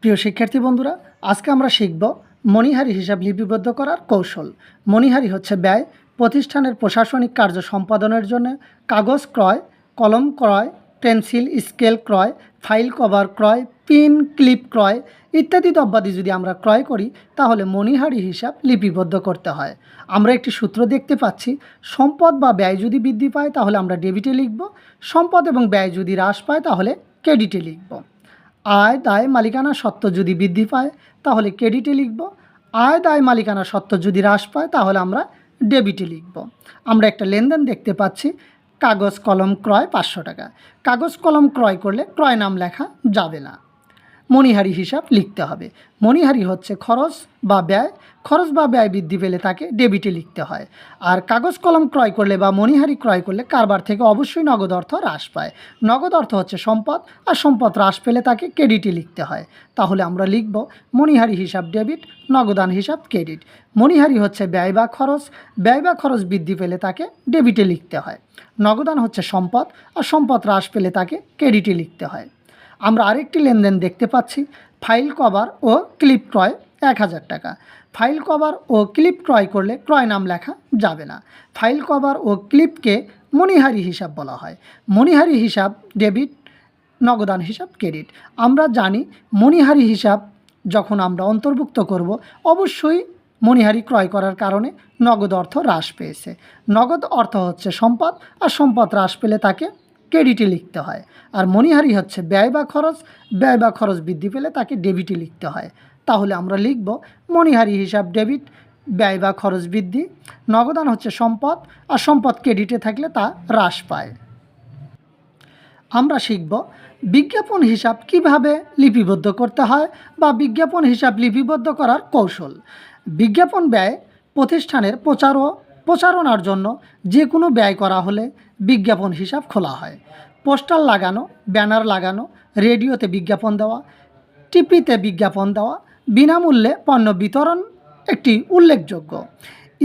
প্রিয় শিক্ষার্থী বন্ধুরা, আজকে আমরা শিখব মণিহারি হিসাব লিপিবদ্ধ করার কৌশল। মণিহারি হচ্ছে ব্যয় প্রতিষ্ঠানের প্রশাসনিক কার্য সম্পাদনের জন্য কাগজ ক্রয়, কলম ক্রয়, পেন্সিল স্কেল ক্রয়, ফাইল কভার ক্রয়, পিন ক্লিপ ক্রয় ইত্যাদি দ্রব্যাদি যদি আমরা ক্রয় করি তাহলে মণিহারি হিসাব লিপিবদ্ধ করতে হয়। আমরা একটি সূত্র দেখতে পাচ্ছি, সম্পদ বা ব্যয় যদি বৃদ্ধি পায় তাহলে আমরা ডেবিটে লিখব, সম্পদ এবং ব্যয় যদি হ্রাস পায় তাহলে ক্রেডিটে লিখব। আয় দায় মালিকানা সত্ত্ব যদি বৃদ্ধি পায় তাহলে ক্রেডিটে লিখব, আয় দায় মালিকানা সত্ত্ব যদি হ্রাস পায় তাহলে আমরা ডেবিটে লিখব। আমরা একটা লেনদেন দেখতে পাচ্ছি, কাগজ কলম ক্রয় 500 টাকা। কাগজ কলম ক্রয় করলে ক্রয় নাম লেখা যাবে না, মণিহারি হিসাব লিখতে হবে। মণিহারি হচ্ছে খরচ বা ব্যয় বৃদ্ধি পেলে তাকে ডেবিটে লিখতে হয়। আর কাগজ কলম ক্রয় করলে বা মণিহারি ক্রয় করলে কারবার থেকে অবশ্যই নগদ অর্থ হ্রাস পায়। নগদ অর্থ হচ্ছে সম্পদ, আর সম্পদ হ্রাস পেলে তাকে ক্রেডিটে লিখতে হয়। তাহলে আমরা লিখব মণিহারি হিসাব ডেবিট, নগদান হিসাব ক্রেডিট। মণিহারি হচ্ছে ব্যয় বা খরচ বৃদ্ধি পেলে তাকে ডেবিটে লিখতে হয়। নগদান হচ্ছে সম্পদ, আর সম্পদ হ্রাস পেলে তাকে ক্রেডিটে লিখতে হয়। আমরা আরেকটি লেনদেন দেখতে পাচ্ছি, ফাইল কভার ও ক্লিপ ক্রয় 1000 টাকা। ফাইল কভার ও ক্লিপ ক্রয় করলে ক্রয় নাম লেখা যাবে না। ফাইল কভার ও ক্লিপকে মণিহারি হিসাব বলা হয়। মণিহারি হিসাব ডেবিট, নগদান হিসাব ক্রেডিট। আমরা জানি মণিহারি হিসাব যখন আমরা অন্তর্ভুক্ত করব অবশ্যই মণিহারি ক্রয় করার কারণে নগদ অর্থ হ্রাস পেয়েছে। নগদ অর্থ হচ্ছে সম্পদ, আর সম্পদ হ্রাস পেলে তাকে ক্রেডিটে লিখতে হয়। আর মণিহারি হচ্ছে ব্যয় বা খরচ বৃদ্ধি পেলে তাকে ডেবিটে লিখতে হয়। তাহলে আমরা লিখব মণিহারি হিসাব ডেবিট, ব্যয় বা খরচ বৃদ্ধি। নগদান হচ্ছে সম্পদ, আর সম্পদ ক্রেডিটে থাকলে তা হ্রাস পায়। আমরা শিখব বিজ্ঞাপন হিসাব কিভাবে লিপিবদ্ধ করতে হয় বা বিজ্ঞাপন হিসাব লিপিবদ্ধ করার কৌশল। বিজ্ঞাপন ব্যয় প্রতিষ্ঠানের প্রচারণার জন্য যে কোনো ব্যয় করা হলে বিজ্ঞাপন হিসাব খোলা হয়। পোস্টার লাগানো, ব্যানার লাগানো, রেডিওতে বিজ্ঞাপন দেওয়া, টিভিতে বিজ্ঞাপন দেওয়া, বিনামূল্যে পণ্য বিতরণ একটি উল্লেখযোগ্য।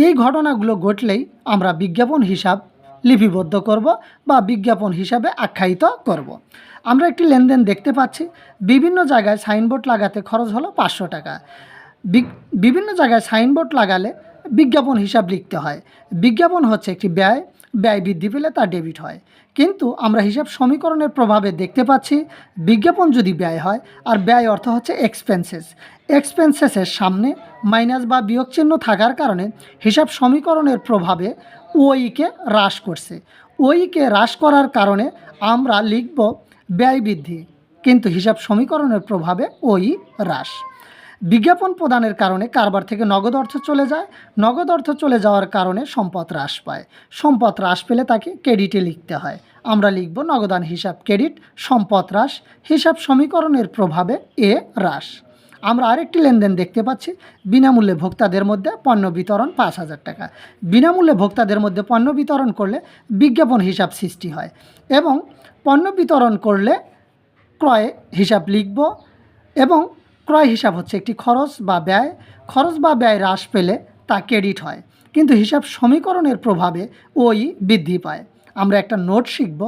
এই ঘটনাগুলো ঘটলেই আমরা বিজ্ঞাপন হিসাব লিপিবদ্ধ করব বা বিজ্ঞাপন হিসাবে আখ্যায়িত করব। আমরা একটি লেনদেন দেখতে পাচ্ছি, বিভিন্ন জায়গায় সাইনবোর্ড লাগাতে খরচ হলো 500 টাকা। বিভিন্ন জায়গায় সাইনবোর্ড লাগালে বিজ্ঞাপন হিসাব লিখতে হয়। বিজ্ঞাপন হচ্ছে একটি ব্যয় বৃদ্ধি পেলে তা ডেবিট হয়। কিন্তু আমরা হিসাব সমীকরণের প্রভাবে দেখতে পাচ্ছি, বিজ্ঞাপন যদি ব্যয় হয়, আর ব্যয় অর্থ হচ্ছে এক্সপেন্সেসের সামনে মাইনাস বা বিয়োগ চিহ্ন থাকার কারণে হিসাব সমীকরণের প্রভাবে ওইকে হ্রাস করছে। ওইকে হ্রাস করার কারণে আমরা লিখব ব্যয় বৃদ্ধি, কিন্তু হিসাব সমীকরণের প্রভাবে ওই হ্রাস। বিজ্ঞাপন প্রদানের কারণে কারবার থেকে নগদ অর্থ চলে যায়। নগদ অর্থ চলে যাওয়ার কারণে সম্পদ হ্রাস পায়। সম্পদ হ্রাস পেলে তাকে ক্রেডিটে লিখতে হয়। আমরা লিখব নগদান হিসাব ক্রেডিট, সম্পদ হ্রাস, হিসাব সমীকরণের প্রভাবে এ হ্রাস। আমরা আরেকটি লেনদেন দেখতে পাচ্ছি, বিনামূল্যে ভোক্তাদের মধ্যে পণ্য বিতরণ 5000 টাকা। বিনামূল্যে ভোক্তাদের মধ্যে পণ্য বিতরণ করলে বিজ্ঞাপন হিসাব সৃষ্টি হয় এবং পণ্য বিতরণ করলে ক্রয় হিসাব লিখব এবং ক্রয় হিসাব হচ্ছে একটি খরচ বা ব্যয় হ্রাস পেলে তা ক্রেডিট হয়, কিন্তু হিসাব সমীকরণের প্রভাবে ওই বৃদ্ধি পায়। আমরা একটা নোট শিখব,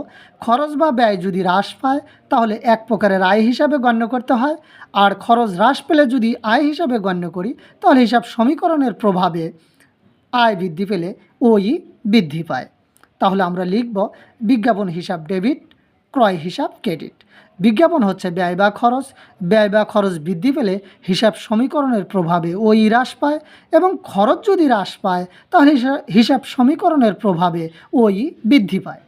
খরচ বা ব্যয় যদি হ্রাস পায় তাহলে এক প্রকারের আয় হিসাবে গণ্য করতে হয়, আর খরচ হ্রাস পেলে যদি আয় হিসাবে গণ্য করি তাহলে হিসাব সমীকরণের প্রভাবে আয় বৃদ্ধি পেলে ওই বৃদ্ধি পায়। তাহলে আমরা লিখব বিজ্ঞাপন হিসাব ডেবিট, ক্রয় হিসাব ক্রেডিট। বিজ্ঞাপন হচ্ছে ব্যয় বা খরচ বৃদ্ধি পেলে হিসাব সমীকরণের প্রভাবে ওই হ্রাস পায়, এবং খরচ যদি হ্রাস পায় তাহলে হিসাব সমীকরণের প্রভাবে ওই বৃদ্ধি পায়।